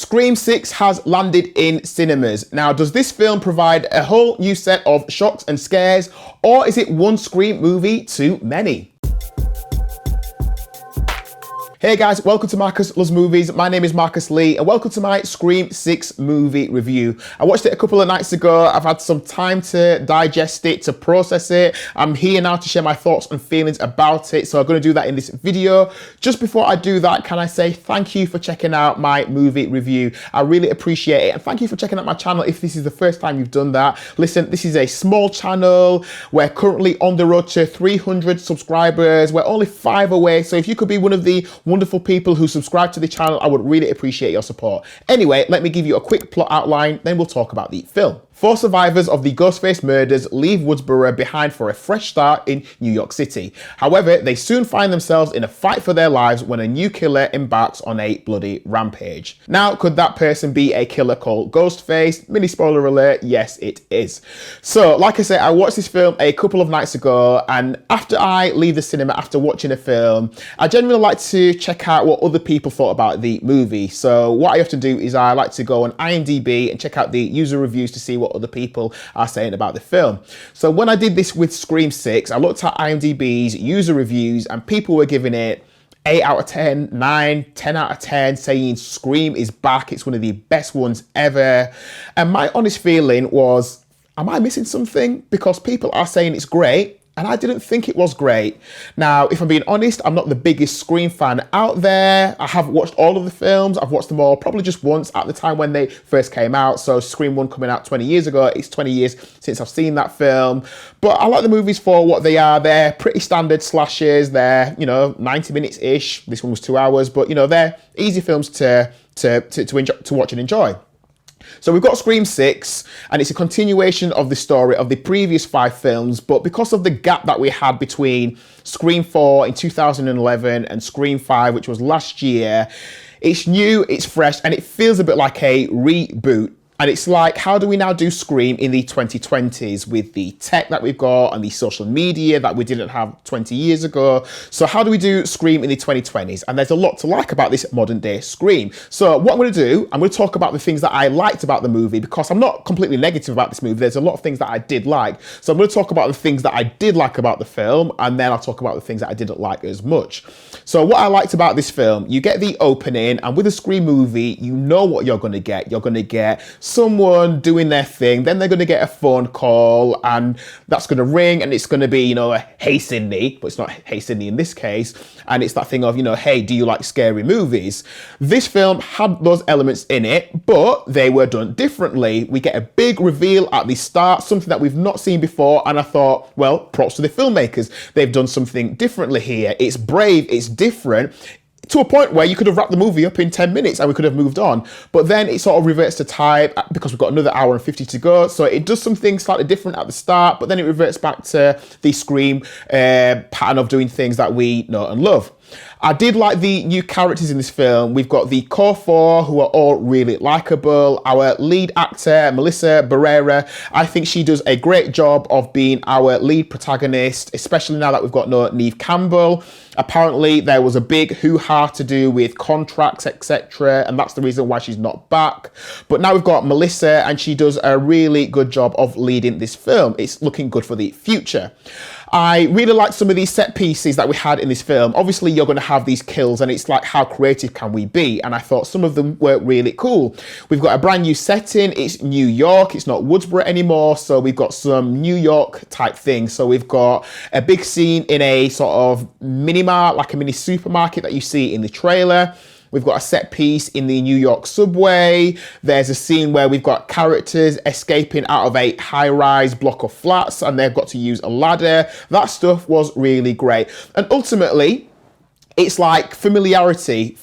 Scream 6 has landed in cinemas. Now, does this film provide a whole new set of shocks and scares, or is it one Scream movie too many? Hey guys, welcome to Marcus Loves Movies. My name is Marcus Lee and welcome to my Scream 6 movie review. I watched it a couple of nights ago. I've had some time to digest it, to process it. I'm here now to share my thoughts and feelings about it. So I'm going to do that in this video. Just before I do that, can I say thank you for checking out my movie review. I really appreciate it. And thank you for checking out my channel if this is the first time you've done that. Listen, this is a small channel. We're currently on the road to 300 subscribers. We're only 5 away. So if you could be one of the wonderful people who subscribe to the channel, I would really appreciate your support. Anyway, let me give you a quick plot outline, then we'll talk about the film. 4 survivors of the Ghostface murders leave Woodsboro behind for a fresh start in New York City. However, they soon find themselves in a fight for their lives when a new killer embarks on a bloody rampage. Now, could that person be a killer called Ghostface? Mini spoiler alert, yes it is. So, like I said, I watched this film a couple of nights ago, and after I leave the cinema after watching a film, I generally like to check out what other people thought about the movie. So what I often do is I like to go on IMDb and check out the user reviews to see what other people are saying about the film. So when I did this with Scream 6, I looked at IMDb's user reviews and people were giving it 8 out of 10, 9, 10 out of 10, saying Scream is back. It's one of the best ones ever. And my honest feeling was, am I missing something? Because people are saying it's great, and I didn't think it was great. Now, if I'm being honest, I'm not the biggest Scream fan out there. I have watched all of the films. I've watched them all probably just once at the time when they first came out. So Scream 1 coming out 20 years ago, it's 20 years since I've seen that film. But I like the movies for what they are. They're pretty standard slashes. They're, 90 minutes-ish. This one was 2 hours, but they're easy films to watch and enjoy. So we've got Scream 6, and it's a continuation of the story of the previous 5 films, but because of the gap that we had between Scream 4 in 2011 and Scream 5, which was last year, it's new, it's fresh, and it feels a bit like a reboot. And it's like, how do we now do Scream in the 2020s with the tech that we've got and the social media that we didn't have 20 years ago? So how do we do Scream in the 2020s? And there's a lot to like about this modern day Scream. So what I'm going to do, I'm going to talk about the things that I liked about the movie, because I'm not completely negative about this movie. There's a lot of things that I did like. So I'm going to talk about the things that I did like about the film, and then I'll talk about the things that I didn't like as much. So what I liked about this film, you get the opening, and with a Scream movie, you know what you're going to get. You're going to get someone doing their thing, then they're going to get a phone call, and that's going to ring, and it's going to be, a hey Sydney, but it's not hey Sydney in this case, and it's that thing of, hey, do you like scary movies? This film had those elements in it, but they were done differently. We get a big reveal at the start, something that we've not seen before, and I thought, well, props to the filmmakers. They've done something differently here. It's brave, it's different, to a point where you could have wrapped the movie up in 10 minutes and we could have moved on. But then it sort of reverts to type because we've got another hour and 50 to go. So it does something slightly different at the start, but then it reverts back to the Scream pattern of doing things that we know and love. I did like the new characters in this film. We've got the core 4 who are all really likable. Our lead actor, Melissa Barrera, I think she does a great job of being our lead protagonist, especially now that we've got no Neve Campbell. Apparently there was a big hoo-ha to do with contracts, etc., and that's the reason why she's not back. But now we've got Melissa, and she does a really good job of leading this film. It's looking good for the future. I really like some of these set pieces that we had in this film. Obviously, you're going to have these kills, and it's like, how creative can we be? And I thought some of them were really cool. We've got a brand new setting. It's New York. It's not Woodsboro anymore. So we've got some New York type things. So we've got a big scene in a sort of mini mart, like a mini supermarket that you see in the trailer. We've got a set piece in the New York subway. There's a scene where we've got characters escaping out of a high-rise block of flats, and they've got to use a ladder. That stuff was really great. And ultimately, it's like familiarity,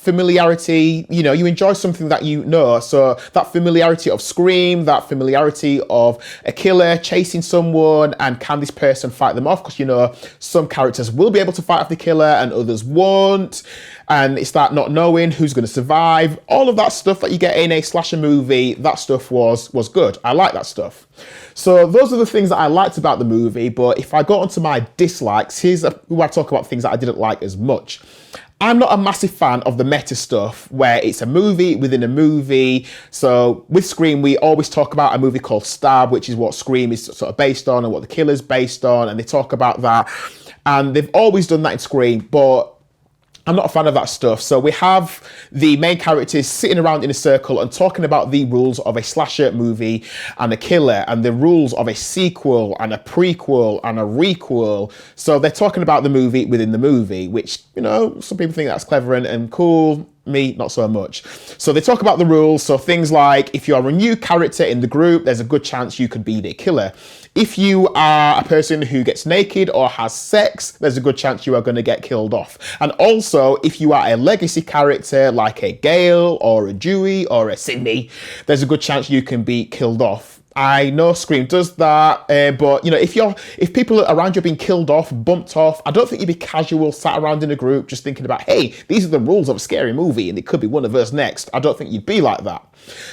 you enjoy something that you know. So that familiarity of Scream, that familiarity of a killer chasing someone, and can this person fight them off? Because, some characters will be able to fight off the killer and others won't. and it's that not knowing who's going to survive. All of that stuff that you get in a slasher movie, that stuff was good. I like that stuff. So those are the things that I liked about the movie. But if I go on to my dislikes, here's where I talk about things that I didn't like as much. I'm not a massive fan of the meta stuff where it's a movie within a movie. So with Scream, we always talk about a movie called Stab, which is what Scream is sort of based on and what The Killer's based on. And they talk about that. And they've always done that in Scream, but I'm not a fan of that stuff. So we have the main characters sitting around in a circle and talking about the rules of a slasher movie and a killer and the rules of a sequel and a prequel and a requel. So they're talking about the movie within the movie, which, you know, some people think that's clever and cool. Me, not so much. So they talk about the rules. So things like, if you are a new character in the group, there's a good chance you could be the killer. If you are a person who gets naked or has sex, there's a good chance you are going to get killed off. And also, if you are a legacy character like a Gale or a Dewey or a Sydney, there's a good chance you can be killed off. I know Scream does that, but you know, if people around you are being killed off, bumped off, I don't think you'd be casual, sat around in a group just thinking about, hey, these are the rules of a scary movie and it could be one of us next. I don't think you'd be like that.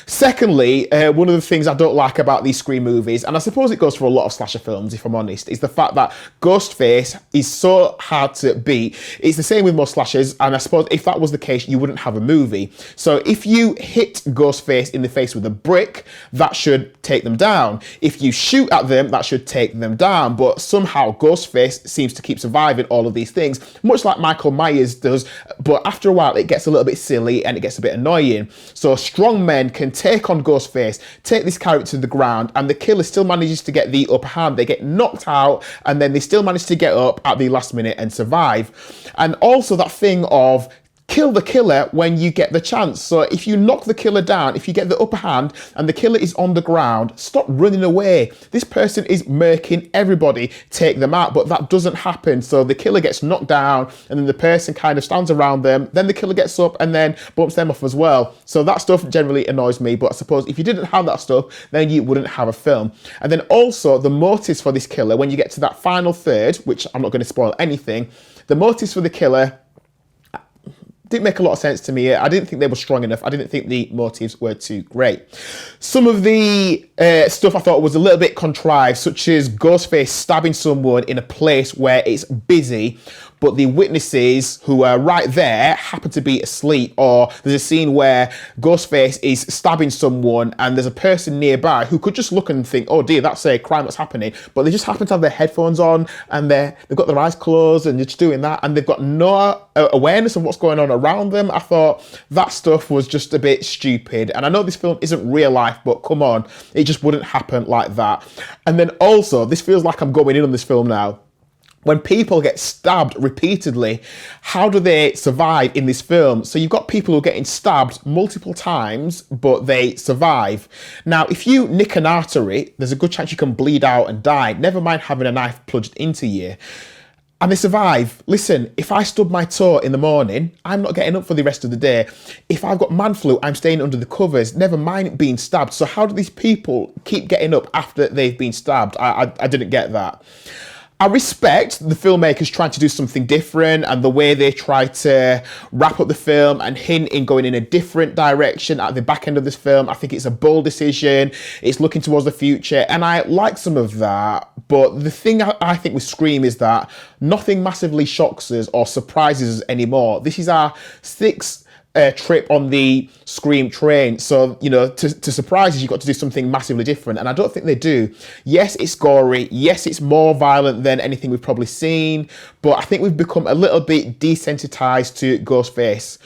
Secondly, one of the things I don't like about these Scream movies, and I suppose it goes for a lot of slasher films, if I'm honest, is the fact that Ghostface is so hard to beat. It's the same with most slashers, and I suppose if that was the case, you wouldn't have a movie. So if you hit Ghostface in the face with a brick, that should take them down. If you shoot at them, that should take them down. But somehow Ghostface seems to keep surviving all of these things, much like Michael Myers does. But after a while, it gets a little bit silly and it gets a bit annoying. So strong men can take on Ghostface, take this character to the ground, and the killer still manages to get the upper hand. They get knocked out, and then they still manage to get up at the last minute and survive. And also that thing of kill the killer when you get the chance. So if you knock the killer down, if you get the upper hand and the killer is on the ground, stop running away. This person is murking everybody, take them out, but that doesn't happen. So the killer gets knocked down and then the person kind of stands around them, then the killer gets up and then bumps them off as well. So that stuff generally annoys me, but I suppose if you didn't have that stuff, then you wouldn't have a film. And then also the motives for this killer, when you get to that final third, which I'm not going to spoil anything, the motives for the killer didn't make a lot of sense to me. I didn't think they were strong enough. I didn't think the motives were too great. Some of the stuff I thought was a little bit contrived, such as Ghostface stabbing someone in a place where it's busy, but the witnesses who are right there happen to be asleep. Or there's a scene where Ghostface is stabbing someone and there's a person nearby who could just look and think, oh dear, that's a crime that's happening. But they just happen to have their headphones on and they've got their eyes closed and they're just doing that. And they've got no awareness of what's going on around them. I thought that stuff was just a bit stupid. And I know this film isn't real life, but come on, it just wouldn't happen like that. And then also, this feels like I'm going in on this film now. When people get stabbed repeatedly, how do they survive in this film? So you've got people who are getting stabbed multiple times, but they survive. Now, if you nick an artery, there's a good chance you can bleed out and die. Never mind having a knife plunged into you. And they survive. Listen, if I stub my toe in the morning, I'm not getting up for the rest of the day. If I've got man flu, I'm staying under the covers. Never mind being stabbed. So how do these people keep getting up after they've been stabbed? I didn't get that. I respect the filmmakers trying to do something different and the way they try to wrap up the film and hint in going in a different direction at the back end of this film. I think it's a bold decision. It's looking towards the future and I like some of that. But the thing I think with Scream is that nothing massively shocks us or surprises us anymore. This is our sixth trip on the Scream train. So, you know, to surprise us, you've got to do something massively different. And I don't think they do. Yes, it's gory. Yes, it's more violent than anything we've probably seen. But I think we've become a little bit desensitized to Ghostface.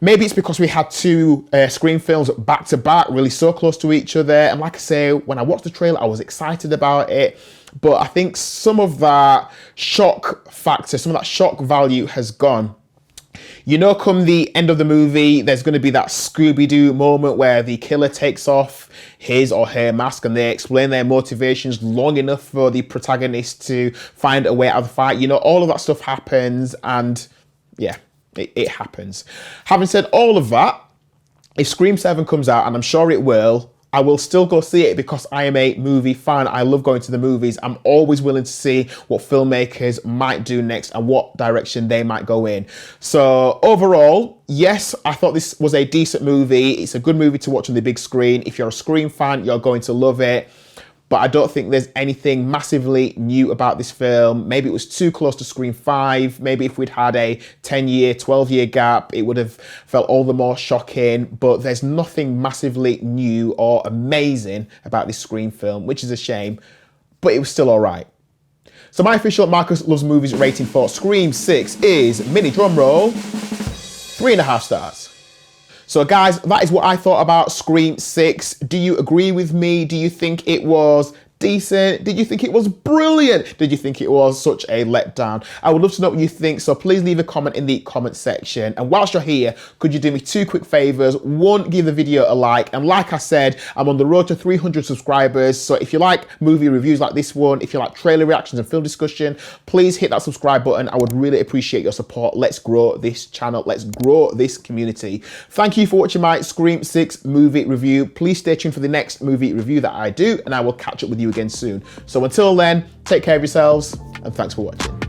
Maybe it's because we had two Scream films back to back, really so close to each other. And like I say, when I watched the trailer, I was excited about it. But I think some of that shock factor, some of that shock value has gone. You know, come the end of the movie, there's going to be that Scooby Doo moment where the killer takes off his or her mask and they explain their motivations long enough for the protagonist to find a way out of the fight. You know, all of that stuff happens and yeah, it happens. Having said all of that, if Scream 7 comes out, and I'm sure it will, I will still go see it because I am a movie fan. I love going to the movies. I'm always willing to see what filmmakers might do next and what direction they might go in. So overall, yes, I thought this was a decent movie. It's a good movie to watch on the big screen. If you're a Scream fan, you're going to love it. But I don't think there's anything massively new about this film. Maybe it was too close to Scream 5. Maybe if we'd had a 10-year, 12-year gap, it would have felt all the more shocking. But there's nothing massively new or amazing about this Scream film, which is a shame. But it was still all right. So my official Marcus Loves Movies rating for Scream 6 is, mini drum roll, 3.5 stars. So guys, that is what I thought about Scream 6. Do you agree with me? Do you think it was decent? Did you think it was brilliant? Did you think it was such a letdown? I would love to know what you think, so please leave a comment in the comment section. And whilst you're here, could you do me two quick favors? One, give the video a like. And like I said, I'm on the road to 300 subscribers. So if you like movie reviews like this one, if you like trailer reactions and film discussion, please hit that subscribe button. I would really appreciate your support. Let's grow this channel. Let's grow this community. Thank you for watching my Scream 6 movie review. Please stay tuned for the next movie review that I do, and I will catch up with you again soon. So until then, take care of yourselves, and thanks for watching.